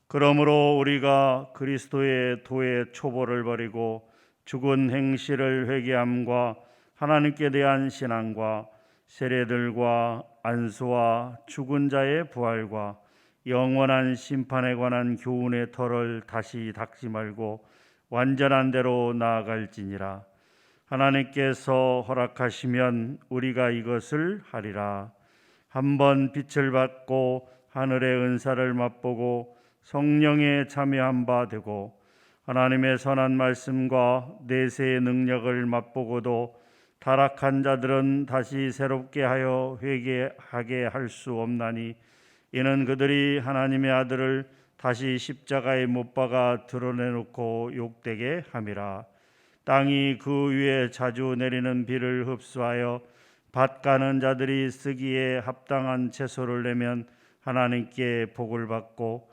그러므로 우리가 그리스도의 도의 초보를 버리고 죽은 행실을 회개함과 하나님께 대한 신앙과 세례들과 안수와 죽은 자의 부활과 영원한 심판에 관한 교훈의 터를 다시 닦지 말고 완전한 대로 나아갈지니라. 하나님께서 허락하시면 우리가 이것을 하리라. 한번 빛을 받고 하늘의 은사를 맛보고 성령에 참여한 바 되고 하나님의 선한 말씀과 내세의 능력을 맛보고도 타락한 자들은 다시 새롭게 하여 회개하게 할 수 없나니 이는 그들이 하나님의 아들을 다시 십자가에 못 박아 드러내놓고 욕되게 함이라. 땅이 그 위에 자주 내리는 비를 흡수하여 밭 가는 자들이 쓰기에 합당한 채소를 내면 하나님께 복을 받고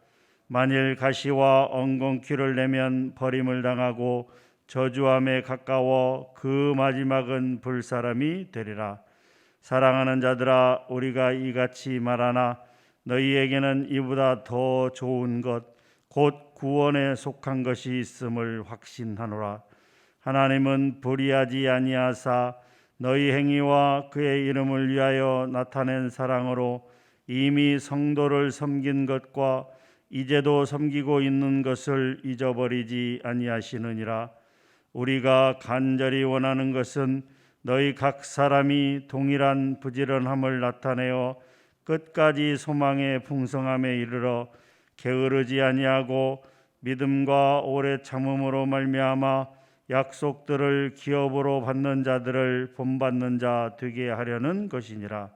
만일 가시와 엉겅퀴를 내면 버림을 당하고 저주함에 가까워 그 마지막은 불사람이 되리라. 사랑하는 자들아, 우리가 이같이 말하나 너희에게는 이보다 더 좋은 것 곧 구원에 속한 것이 있음을 확신하노라. 하나님은 불의하지 아니하사 너희 행위와 그의 이름을 위하여 나타낸 사랑으로 이미 성도를 섬긴 것과 이제도 섬기고 있는 것을 잊어버리지 아니하시느니라. 우리가 간절히 원하는 것은 너희 각 사람이 동일한 부지런함을 나타내어 끝까지 소망의 풍성함에 이르러 게으르지 아니하고 믿음과 오래 참음으로 말미암아 약속들을 기업으로 받는 자들을 본받는 자 되게 하려는 것이니라.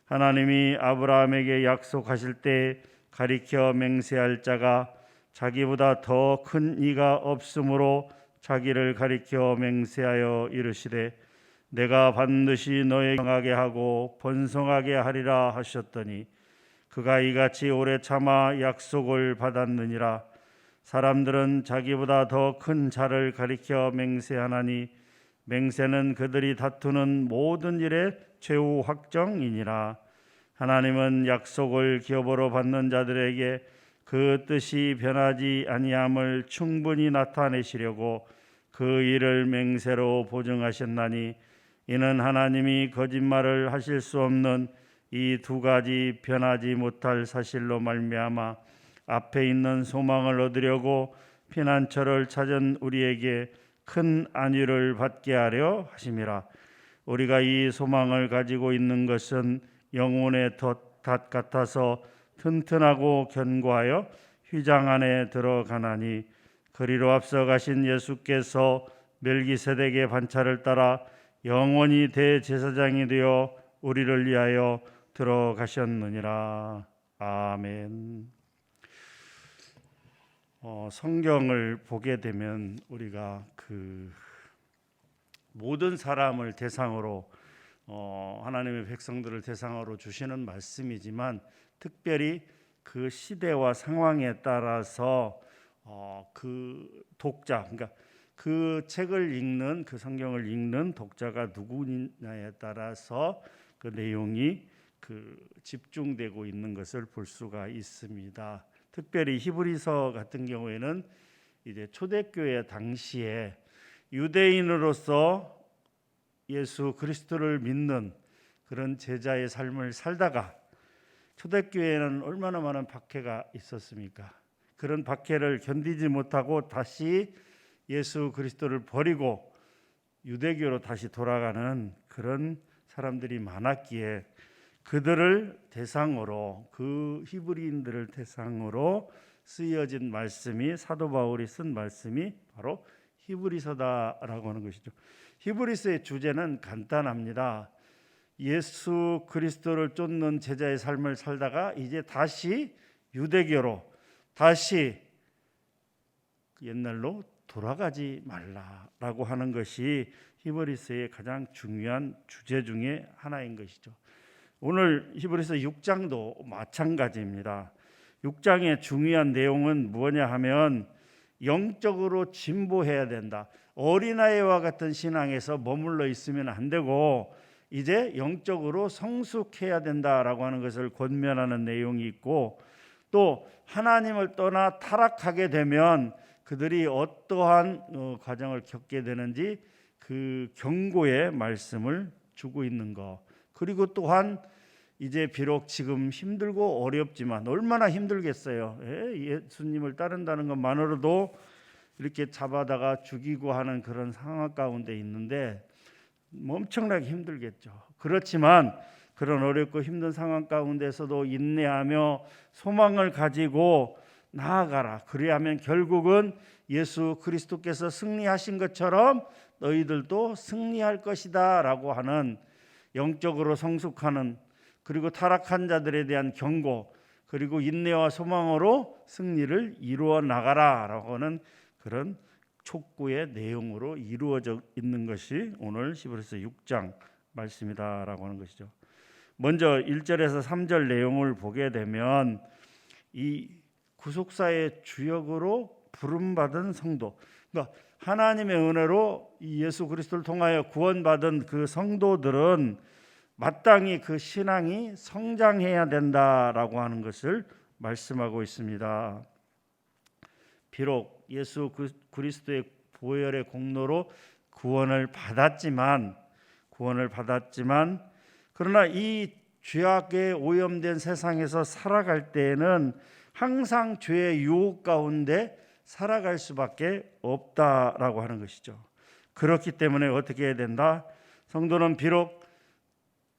하나님이 아브라함에게 약속하실 때 가리켜 맹세할 자가 자기보다 더 큰 이가 없으므로 자기를 가리켜 맹세하여 이르시되 내가 반드시 너에게 강하게 하고 번성하게 하리라 하셨더니 그가 이같이 오래 참아 약속을 받았느니라. 사람들은 자기보다 더 큰 자를 가리켜 맹세하나니 맹세는 그들이 다투는 모든 일의 최후 확정이니라. 하나님은 약속을 기업으로 받는 자들에게 그 뜻이 변하지 아니함을 충분히 나타내시려고 그 일을 맹세로 보증하셨나니 이는 하나님이 거짓말을 하실 수 없는 이 두 가지 변하지 못할 사실로 말미암아 앞에 있는 소망을 얻으려고 피난처를 찾은 우리에게 큰 안위를 받게 하려 하심이라. 우리가 이 소망을 가지고 있는 것은 영혼의 덫 같아서 튼튼하고 견고하여 휘장 안에 들어가나니 그리로 앞서 가신 예수께서 멜기세덱의 반차를 따라 영원히 대제사장이 되어 우리를 위하여 들어가셨느니라. 아멘. 성경을 보게 되면 우리가 모든 사람을 대상으로 하나님의 백성들을 대상으로 주시는 말씀이지만 특별히 그 시대와 상황에 따라서 그 독자, 그러니까 그 책을 읽는 그 성경을 읽는 독자가 누구냐에 따라서 그 내용이 집중되고 있는 것을 볼 수가 있습니다. 특별히 히브리서 같은 경우에는 이제 초대교회 당시에 유대인으로서 예수 그리스도를 믿는 그런 제자의 삶을 살다가 초대교회에는 얼마나 많은 박해가 있었습니까? 그런 박해를 견디지 못하고 다시 예수 그리스도를 버리고 유대교로 다시 돌아가는 그런 사람들이 많았기에 그들을 대상으로 그 히브리인들을 대상으로 쓰여진 말씀이 사도 바울이 쓴 말씀이 바로 히브리서다라고 하는 것이죠. 히브리서의 주제는 간단합니다. 예수 그리스도를 쫓는 제자의 삶을 살다가 이제 다시 유대교로 다시 옛날로 돌아가지 말라라고 하는 것이 히브리서의 가장 중요한 주제 중에 하나인 것이죠. 오늘 히브리서 6장도 마찬가지입니다. 6장의 중요한 내용은 뭐냐 하면 영적으로 진보해야 된다. 어린아이와 같은 신앙에서 머물러 있으면 안 되고 이제 영적으로 성숙해야 된다라고 하는 것을 권면하는 내용이 있고 또 하나님을 떠나 타락하게 되면 그들이 어떠한 과정을 겪게 되는지 그 경고의 말씀을 주고 있는 것. 그리고 또한 이제 비록 지금 힘들고 어렵지만 얼마나 힘들겠어요. 예수님을 따른다는 것만으로도 이렇게 잡아다가 죽이고 하는 그런 상황 가운데 있는데 엄청나게 힘들겠죠. 그렇지만 그런 어렵고 힘든 상황 가운데서도 인내하며 소망을 가지고 나아가라. 그리하면 결국은 예수 그리스도께서 승리하신 것처럼 너희들도 승리할 것이다 라고 하는 영적으로 성숙하는, 그리고 타락한 자들에 대한 경고, 그리고 인내와 소망으로 승리를 이루어 나가라 라고 하는 그런 촉구의 내용으로 이루어져 있는 것이 오늘 히브리서 6장 말씀이다 라고 하는 것이죠. 먼저 1절에서 3절 내용을 보게 되면 이 구속사의 주역으로 부름받은 성도, 그러니까 하나님의 은혜로 예수 그리스도를 통하여 구원받은 그 성도들은 마땅히 그 신앙이 성장해야 된다라고 하는 것을 말씀하고 있습니다. 비록 예수 그리스도의 보혈의 공로로 구원을 받았지만 그러나 이 죄악에 오염된 세상에서 살아갈 때에는 항상 죄의 유혹 가운데 살아갈 수밖에 없다라고 하는 것이죠. 그렇기 때문에 어떻게 해야 된다? 성도는 비록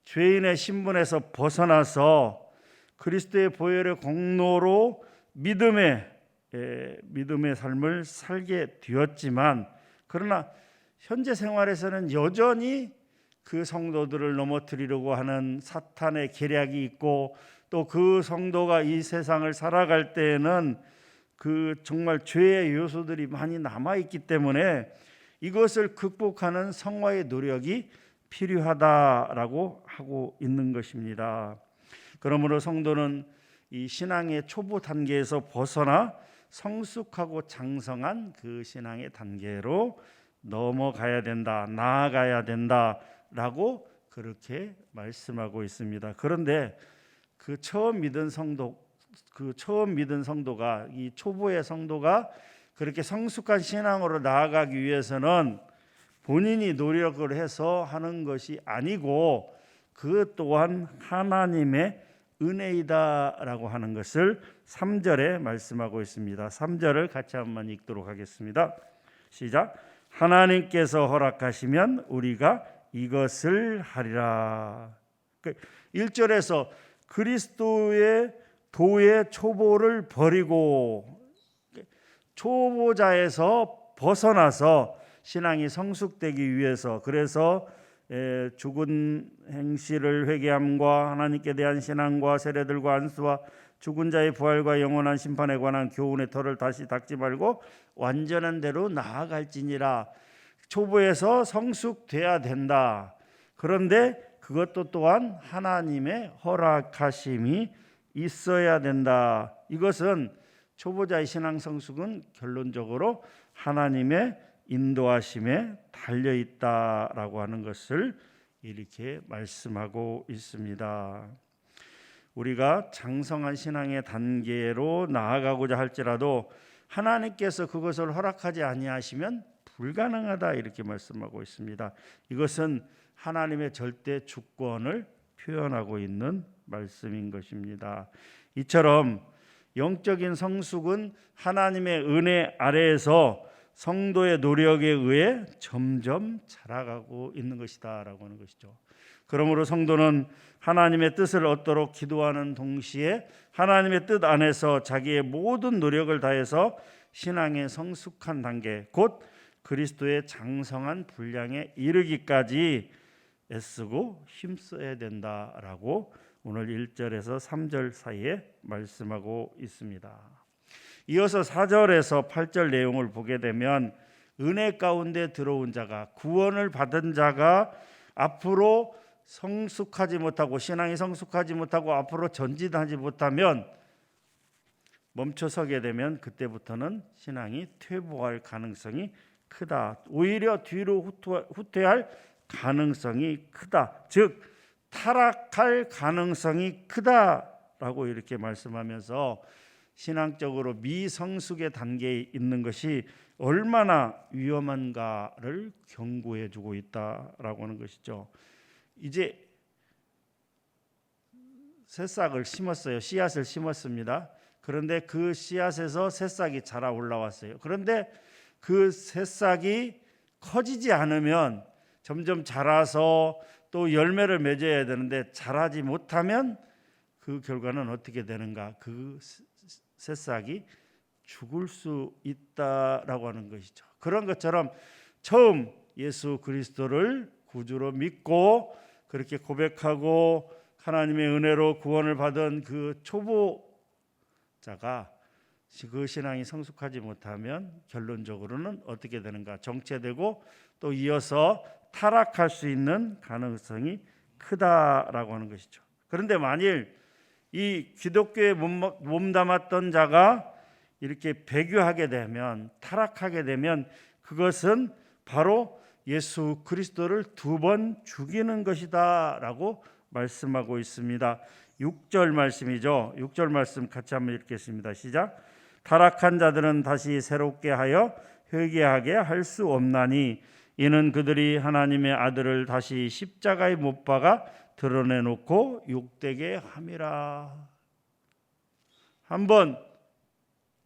죄인의 신분에서 벗어나서 그리스도의 보혈의 공로로 믿음의 삶을 살게 되었지만, 그러나 현재 생활에서는 여전히 그 성도들을 넘어뜨리려고 하는 사탄의 계략이 있고, 또 그 성도가 이 세상을 살아갈 때에는 그 정말 죄의 요소들이 많이 남아있기 때문에 이것을 극복하는 성화의 노력이 필요하다라고 하고 있는 것입니다. 그러므로 성도는 이 신앙의 초보 단계에서 벗어나 성숙하고 장성한 그 신앙의 단계로 넘어가야 된다, 나아가야 된다라고 그렇게 말씀하고 있습니다. 그런데 그 처음 믿은 성도가, 이 초보의 성도가 그렇게 성숙한 신앙으로 나아가기 위해서는 본인이 노력을 해서 하는 것이 아니고 그 또한 하나님의 은혜이다라고 하는 것을 3절에 말씀하고 있습니다. 3절을 같이 한번 읽도록 하겠습니다. 시작. 하나님께서 허락하시면 우리가 이것을 하리라. 1절에서 그리스도의 도의 초보를 버리고 초보자에서 벗어나서 신앙이 성숙되기 위해서, 그래서 죽은 행실을 회개함과 하나님께 대한 신앙과 세례들과 안수와 죽은 자의 부활과 영원한 심판에 관한 교훈의 털을 다시 닦지 말고 완전한 대로 나아갈지니라. 초보에서 성숙돼야 된다. 그런데 그것도 또한 하나님의 허락하심이 있어야 된다. 이것은 초보자의 신앙 성숙은 결론적으로 하나님의 인도하심에 달려 있다라고 하는 것을 이렇게 말씀하고 있습니다. 우리가 장성한 신앙의 단계로 나아가고자 할지라도 하나님께서 그것을 허락하지 아니하시면 불가능하다 이렇게 말씀하고 있습니다. 이것은 하나님의 절대 주권을 표현하고 있는 말씀인 것입니다. 이처럼 영적인 성숙은 하나님의 은혜 아래에서 성도의 노력에 의해 점점 자라가고 있는 것이다라고 하는 것이죠. 그러므로 성도는 하나님의 뜻을 얻도록 기도하는 동시에 하나님의 뜻 안에서 자기의 모든 노력을 다해서 신앙의 성숙한 단계, 곧 그리스도의 장성한 분량에 이르기까지 애쓰고 힘써야 된다라고 오늘 1절에서 3절 사이에 말씀하고 있습니다. 이어서 4절에서 8절 내용을 보게 되면 은혜 가운데 들어온 자가, 구원을 받은 자가 앞으로 성숙하지 못하고 신앙이 성숙하지 못하고 앞으로 전진하지 못하면 멈춰서게 되면 그때부터는 신앙이 퇴보할 가능성이 크다. 오히려 뒤로 후퇴할 가능성이 크다. 즉 타락할 가능성이 크다라고 이렇게 말씀하면서 신앙적으로 미성숙의 단계에 있는 것이 얼마나 위험한가를 경고해 주고 있다라고 하는 것이죠. 이제 새싹을 심었어요. 씨앗을 심었습니다. 그런데 그 씨앗에서 새싹이 자라 올라왔어요. 그런데 그 새싹이 커지지 않으면 점점 자라서 또 열매를 맺어야 되는데 자라지 못하면 그 결과는 어떻게 되는가? 그 새싹이 죽을 수 있다라고 하는 것이죠. 그런 것처럼 처음 예수 그리스도를 구주로 믿고 그렇게 고백하고 하나님의 은혜로 구원을 받은 그 초보자가 그 신앙이 성숙하지 못하면 결론적으로는 어떻게 되는가? 정체되고 또 이어서 타락할 수 있는 가능성이 크다라고 하는 것이죠. 그런데 만일 이 기독교에 몸담았던 자가 이렇게 배교하게 되면, 타락하게 되면 그것은 바로 예수 그리스도를 2번 죽이는 것이다 라고 말씀하고 있습니다. 6절 말씀이죠. 6절 말씀 같이 한번 읽겠습니다. 시작. 타락한 자들은 다시 새롭게 하여 회개하게 할 수 없나니 이는 그들이 하나님의 아들을 다시 십자가에 못 박아 드러내놓고 욕되게 함이라. 한번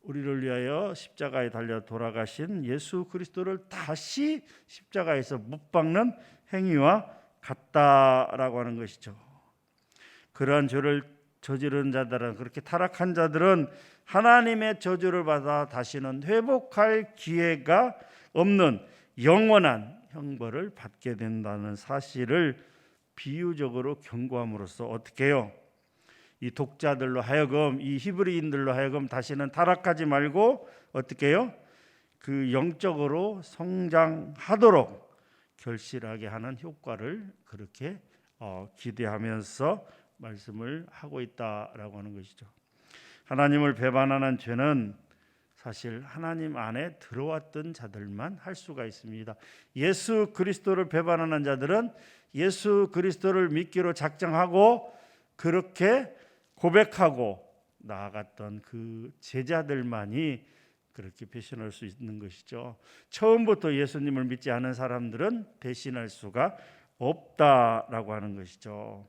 우리를 위하여 십자가에 달려 돌아가신 예수 그리스도를 다시 십자가에서 못 박는 행위와 같다라고 하는 것이죠. 그러한 죄를 저지른 자들은, 그렇게 타락한 자들은 하나님의 저주를 받아 다시는 회복할 기회가 없는 영원한 형벌을 받게 된다는 사실을 비유적으로 경고함으로써 어떻게 해요? 이 독자들로 하여금, 이 히브리인들로 하여금 다시는 타락하지 말고 어떻게 해요? 그 영적으로 성장하도록 결실하게 하는 효과를 그렇게 기대하면서 말씀을 하고 있다라고 하는 것이죠. 하나님을 배반하는 죄는 사실 하나님 안에 들어왔던 자들만 할 수가 있습니다. 예수 그리스도를 배반하는 자들은 예수 그리스도를 믿기로 작정하고 그렇게 고백하고 나아갔던 그 제자들만이 그렇게 배신할 수 있는 것이죠. 처음부터 예수님을 믿지 않은 사람들은 배신할 수가 없다라고 하는 것이죠.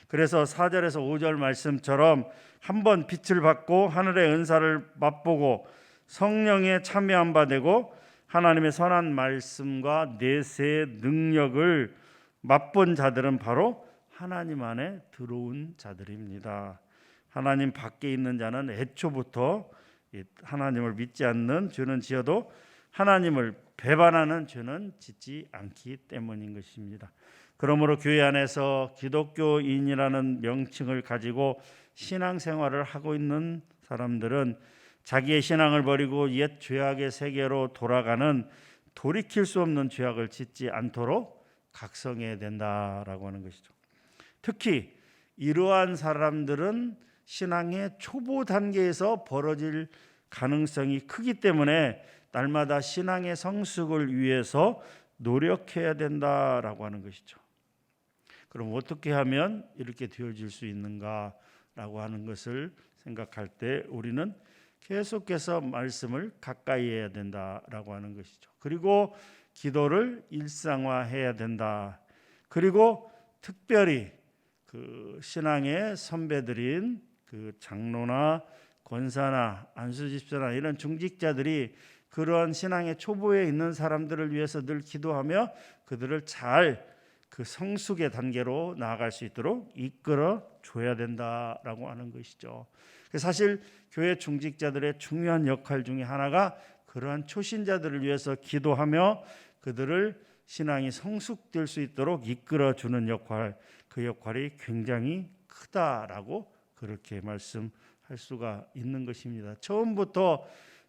그래서 4절에서 5절 말씀처럼 한번 빛을 받고 하늘의 은사를 맛보고 성령에 참여한 바 되고 하나님의 선한 말씀과 내세의 능력을 맛본 자들은 바로 하나님 안에 들어온 자들입니다. 하나님 밖에 있는 자는 애초부터 하나님을 믿지 않는 죄는 지어도 하나님을 배반하는 죄는 짓지 않기 때문인 것입니다. 그러므로 교회 안에서 기독교인이라는 명칭을 가지고 신앙생활을 하고 있는 사람들은 자기의 신앙을 버리고 옛 죄악의 세계로 돌아가는 돌이킬 수 없는 죄악을 짓지 않도록 각성해야 된다라고 하는 것이죠. 특히 이러한 사람들은 신앙의 초보 단계에서 벌어질 가능성이 크기 때문에 날마다 신앙의 성숙을 위해서 노력해야 된다라고 하는 것이죠. 그럼 어떻게 하면 이렇게 되어질 수 있는가라고 하는 것을 생각할 때 우리는 계속해서 말씀을 가까이 해야 된다라고 하는 것이죠. 그리고 기도를 일상화해야 된다. 그리고 특별히 그 신앙의 선배들인 그 장로나 권사나 안수집사나 이런 중직자들이 그러한 신앙의 초보에 있는 사람들을 위해서 늘 기도하며 그들을 잘 그 성숙의 단계로 나아갈 수 있도록 이끌어 줘야 된다라고 하는 것이죠. 사실 교회 중직자들의 중요한 역할 중에 하나가 그러한 초신자들을 위해서 기도하며 그들을 신앙이 성숙될 수 있도록 이끌어 주는 역할, 그 역할이 굉장히 크다라고 그렇게 말씀할 수가 있는 것입니다. 처음부터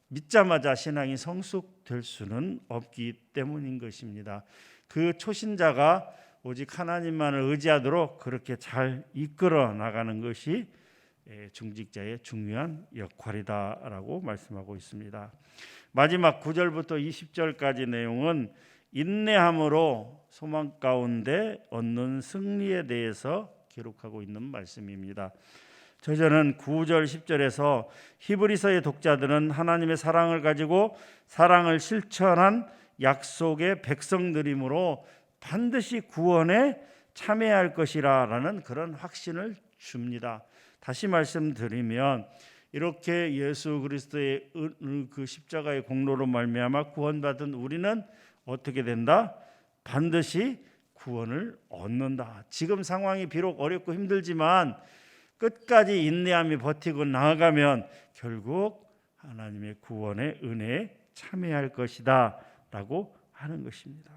믿자마자 신앙이 성숙될 수는 없기 때문인 것입니다. 그 초신자가 오직 하나님만을 의지하도록 그렇게 잘 이끌어 나가는 것이 중직자의 중요한 역할이다라고 말씀하고 있습니다. 마지막 9절부터 20절까지 내용은 인내함으로 소망 가운데 얻는 승리에 대해서 기록하고 있는 말씀입니다. 저자는 9절 10절에서 히브리서의 독자들은 하나님의 사랑을 가지고 사랑을 실천한 약속의 백성들이므로 반드시 구원에 참여할 것이라는 그런 확신을 줍니다. 다시 말씀드리면 이렇게 예수 그리스도의 그 십자가의 공로로 말미암아 구원받은 우리는 어떻게 된다? 반드시 구원을 얻는다. 지금 상황이 비록 어렵고 힘들지만 끝까지 인내하며 버티고 나아가면 결국 하나님의 구원의 은혜에 참여할 것이다 라고 하는 것입니다.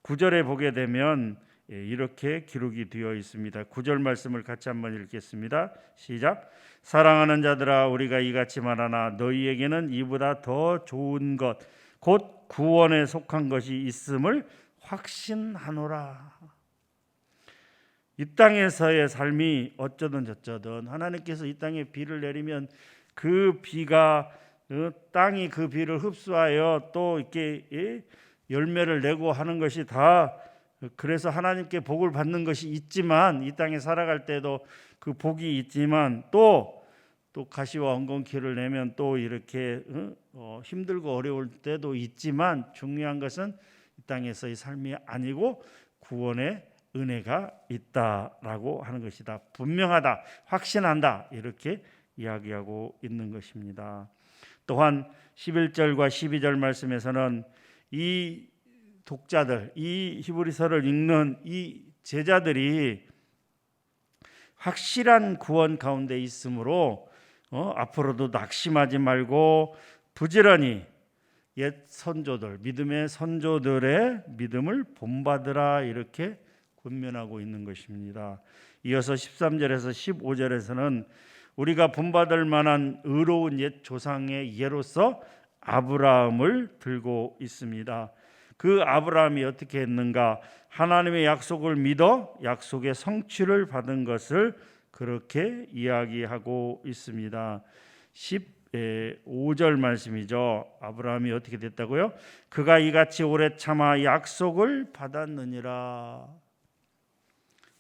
9절에 보게 되면 이렇게 기록이 되어 있습니다. 9절 말씀을 같이 한번 읽겠습니다. 시작. 사랑하는 자들아 우리가 이같이 말하나 너희에게는 이보다 더 좋은 것 곧 구원에 속한 것이 있음을 확신하노라. 이 땅에서의 삶이 어쩌든 저쩌든 하나님께서 이 땅에 비를 내리면 그 비가 땅이 그 비를 흡수하여 또 이렇게 열매를 내고 하는 것이 다 그래서 하나님께 복을 받는 것이 있지만 이 땅에 살아갈 때도 그 복이 있지만 또 가시와 엉겅퀴를 내면 또 이렇게 힘들고 어려울 때도 있지만 중요한 것은 이 땅에서의 삶이 아니고 구원의 은혜가 있다라고 하는 것이다. 분명하다, 확신한다 이렇게 이야기하고 있는 것입니다. 또한 11절과 12절 말씀에서는 이 독자들, 이 히브리서를 읽는 이 제자들이 확실한 구원 가운데 있으므로 앞으로도 낙심하지 말고 부지런히 옛 선조들, 믿음의 선조들의 믿음을 본받으라 이렇게 권면하고 있는 것입니다. 이어서 13절에서 15절에서는 우리가 본받을 만한 의로운 옛 조상의 예로서 아브라함을 들고 있습니다. 그 아브라함이 어떻게 했는가? 하나님의 약속을 믿어 약속의 성취를 받은 것을 그렇게 이야기하고 있습니다. 15절 말씀이죠. 아브라함이 어떻게 됐다고요? 그가 이같이 오래 참아 약속을 받았느니라.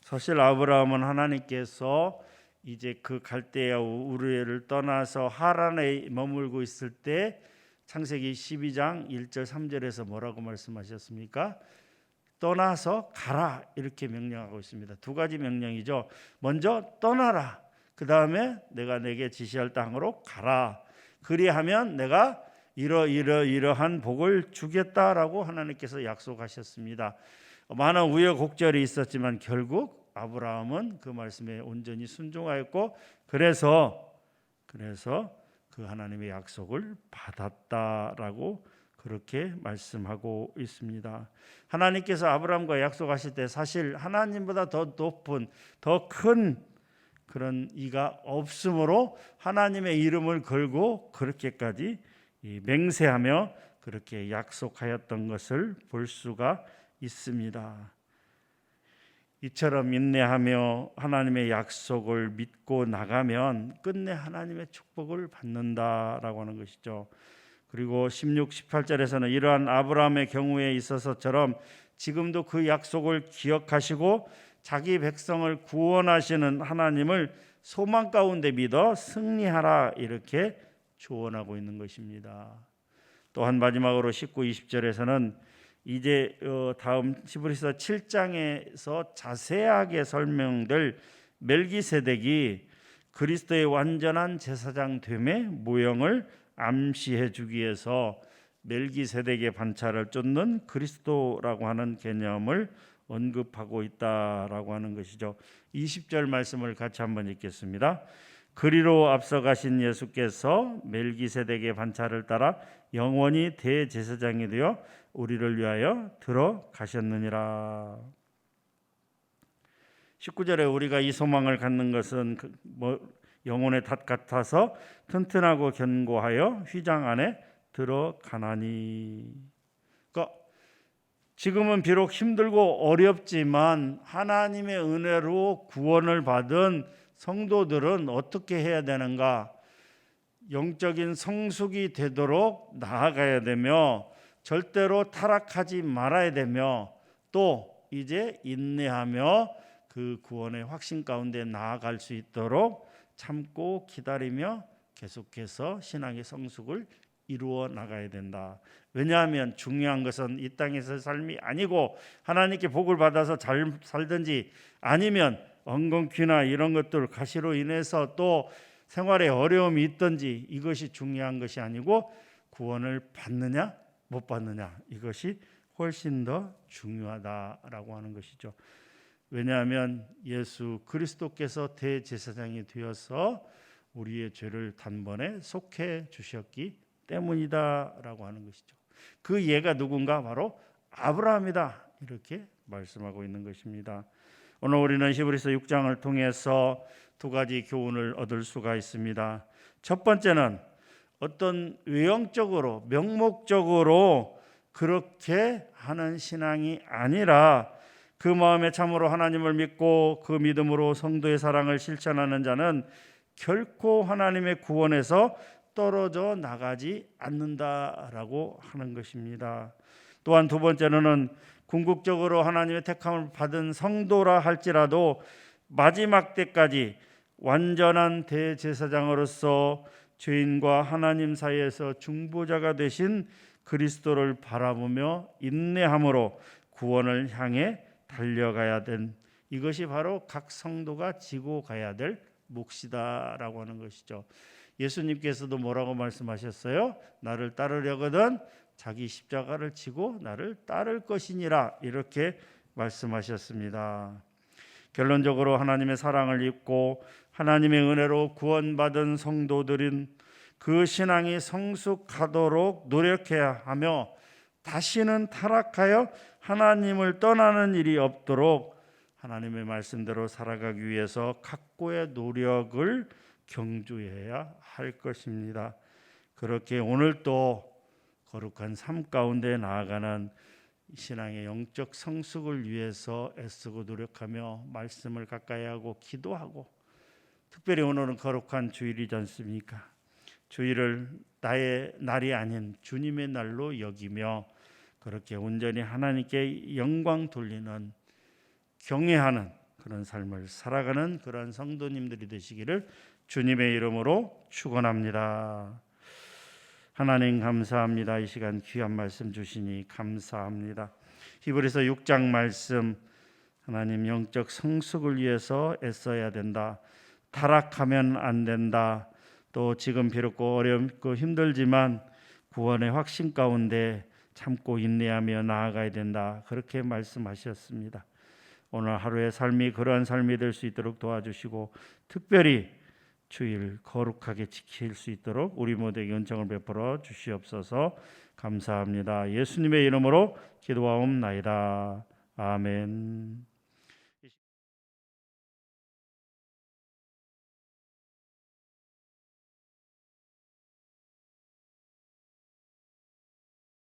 사실 아브라함은 하나님께서 이제 그 갈대아 우르엘을 떠나서 하란에 머물고 있을 때 창세기 12장 1절 3절에서 뭐라고 말씀하셨습니까? 떠나서 가라 이렇게 명령하고 있습니다. 두 가지 명령이죠. 먼저 떠나라. 그 다음에 내가 내게 지시할 땅으로 가라. 그리하면 내가 이러한 복을 주겠다라고 하나님께서 약속하셨습니다. 많은 우여곡절이 있었지만 결국 아브라함은 그 말씀에 온전히 순종하였고 그래서 그 하나님의 약속을 받았다라고 그렇게 말씀하고 있습니다. 하나님께서 아브라함과 약속하실 때 사실 하나님보다 더 높은 더 큰 그런 이가 없으므로 하나님의 이름을 걸고 그렇게까지 맹세하며 그렇게 약속하였던 것을 볼 수가 있습니다. 이처럼 인내하며 하나님의 약속을 믿고 나가면 끝내 하나님의 축복을 받는다라고 하는 것이죠. 그리고 16, 18절에서는 이러한 아브라함의 경우에 있어서처럼 지금도 그 약속을 기억하시고 자기 백성을 구원하시는 하나님을 소망 가운데 믿어 승리하라 이렇게 조언하고 있는 것입니다. 또한 마지막으로 19, 20절에서는 이제 다음 히브리서 7장에서 자세하게 설명될 멜기세덱이 그리스도의 완전한 제사장 됨의 모형을 암시해 주기 위해서 멜기세덱의 반차를 쫓는 그리스도라고 하는 개념을 언급하고 있다라고 하는 것이죠. 20절 말씀을 같이 한번 읽겠습니다. 그리로 앞서가신 예수께서 멜기세덱의 반차를 따라 영원히 대제사장이 되어 우리를 위하여 들어가셨느니라. 19절에 우리가 이 소망을 갖는 것은 영혼의 닷 같아서 튼튼하고 견고하여 휘장 안에 들어가나니. 그러니까 지금은 비록 힘들고 어렵지만 하나님의 은혜로 구원을 받은 성도들은 어떻게 해야 되는가? 영적인 성숙이 되도록 나아가야 되며 절대로 타락하지 말아야 되며 또 이제 인내하며 그 구원의 확신 가운데 나아갈 수 있도록 참고 기다리며 계속해서 신앙의 성숙을 이루어 나가야 된다. 왜냐하면 중요한 것은 이 땅에서 삶이 아니고 하나님께 복을 받아서 잘 살든지 아니면 엉겅퀴나 이런 것들 가시로 인해서 또 생활에 어려움이 있든지 이것이 중요한 것이 아니고 구원을 받느냐 못 받느냐 이것이 훨씬 더 중요하다라고 하는 것이죠. 왜냐하면 예수 그리스도께서 대제사장이 되어서 우리의 죄를 단번에 속해 주셨기 때문이다라고 하는 것이죠. 그 예가 누군가? 바로 아브라함이다 이렇게 말씀하고 있는 것입니다. 오늘 우리는 히브리서 6장을 통해서 두 가지 교훈을 얻을 수가 있습니다. 첫 번째는 어떤 외형적으로 명목적으로 그렇게 하는 신앙이 아니라 그 마음에 참으로 하나님을 믿고 그 믿음으로 성도의 사랑을 실천하는 자는 결코 하나님의 구원에서 떨어져 나가지 않는다라고 하는 것입니다. 또한 두 번째로는 궁극적으로 하나님의 택함을 받은 성도라 할지라도 마지막 때까지 완전한 대제사장으로서 죄인과 하나님 사이에서 중보자가 되신 그리스도를 바라보며 인내함으로 구원을 향해 달려가야 된 이것이 바로 각 성도가 지고 가야 될 몫이다라고 하는 것이죠. 예수님께서도 뭐라고 말씀하셨어요? 나를 따르려거든 자기 십자가를 지고 나를 따를 것이니라 이렇게 말씀하셨습니다. 결론적으로 하나님의 사랑을 입고 하나님의 은혜로 구원받은 성도들은 그 신앙이 성숙하도록 노력해야 하며 다시는 타락하여 하나님을 떠나는 일이 없도록 하나님의 말씀대로 살아가기 위해서 각고의 노력을 경주해야 할 것입니다. 그렇게 오늘도 거룩한 삶 가운데 나아가는 신앙의 영적 성숙을 위해서 애쓰고 노력하며 말씀을 가까이 하고 기도하고 특별히 오늘은 거룩한 주일이지 않습니까? 주일을 나의 날이 아닌 주님의 날로 여기며 그렇게 온전히 하나님께 영광 돌리는 경외하는 그런 삶을 살아가는 그런 성도님들이 되시기를 주님의 이름으로 축원합니다. 하나님 감사합니다. 이 시간 귀한 말씀 주시니 감사합니다. 히브리서 6장 말씀 하나님 영적 성숙을 위해서 애써야 된다. 타락하면 안 된다. 또 지금 비록 어렵고 힘들지만 구원의 확신 가운데 참고 인내하며 나아가야 된다. 그렇게 말씀하셨습니다. 오늘 하루의 삶이 그러한 삶이 될 수 있도록 도와주시고 특별히 주일 거룩하게 지킬 수 있도록 우리 모두에게 은총을 베풀어 주시옵소서. 감사합니다. 예수님의 이름으로 기도하옵나이다. 아멘.